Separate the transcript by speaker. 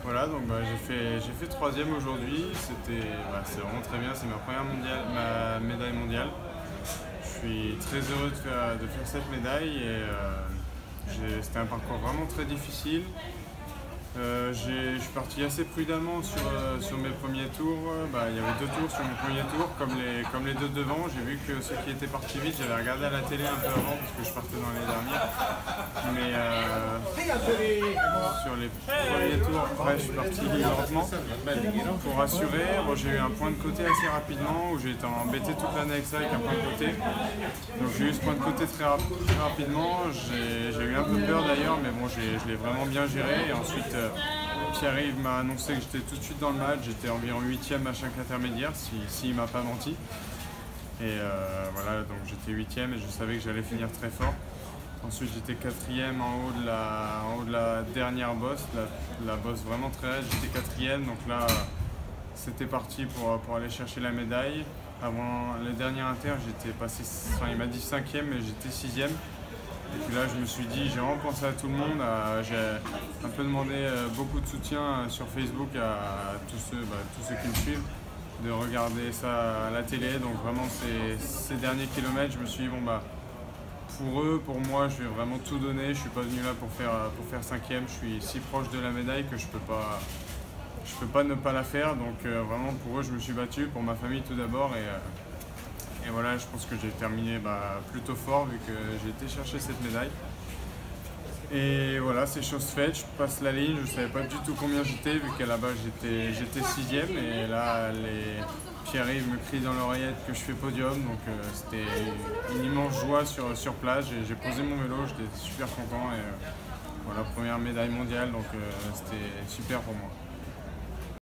Speaker 1: Voilà, donc j'ai fait troisième aujourd'hui. C'est vraiment très bien. C'est ma première ma médaille mondiale. Je suis très heureux de faire cette médaille et c'était un parcours vraiment très difficile. Je suis parti assez prudemment sur mes premiers tours. Il y avait deux tours sur mes premiers tours, comme les deux devant. J'ai vu que ceux qui étaient partis vite, j'avais regardé à la télé un peu avant parce que je partais dans les dernières. Mais sur les premiers tours, après, je suis parti lentement pour assurer. Bon, j'ai eu un point de côté assez rapidement où j'ai été embêté toute l'année avec ça, avec un point de côté. Donc j'ai eu ce point de côté très rapidement. J'ai eu un peu peur d'ailleurs, mais bon, je l'ai vraiment bien géré. Et ensuite, Pierre-Yves m'a annoncé que j'étais tout de suite dans le match. J'étais environ 8e à chaque intermédiaire, s'il ne m'a pas menti. Et voilà, donc j'étais 8e et je savais que j'allais finir très fort. Ensuite, j'étais 4e en haut de la dernière bosse, la bosse vraiment très raide. J'étais 4e, donc là, c'était parti pour aller chercher la médaille. Avant les derniers inter, il m'a dit 5e, mais j'étais 6e. Et puis là, je me suis dit, j'ai vraiment pensé à tout le monde. J'ai un peu demandé beaucoup de soutien sur Facebook à tous ceux qui me suivent, de regarder ça à la télé. Donc vraiment, ces derniers kilomètres, je me suis dit, pour eux, pour moi, je vais vraiment tout donner. Je ne suis pas venu là pour faire 5e. Je suis si proche de la médaille que je peux pas ne pas la faire. Donc vraiment, pour eux, je me suis battu, pour ma famille tout d'abord. Et voilà, je pense que j'ai terminé plutôt fort vu que j'ai été chercher cette médaille. Et voilà, c'est chose faite, je passe la ligne, je ne savais pas du tout combien j'étais vu qu'à la base j'étais 6e et là Pierre-Yves me crie dans l'oreillette que je fais podium, donc c'était une immense joie sur place. J'ai posé mon vélo, j'étais super content et voilà, première médaille mondiale, donc c'était super pour moi.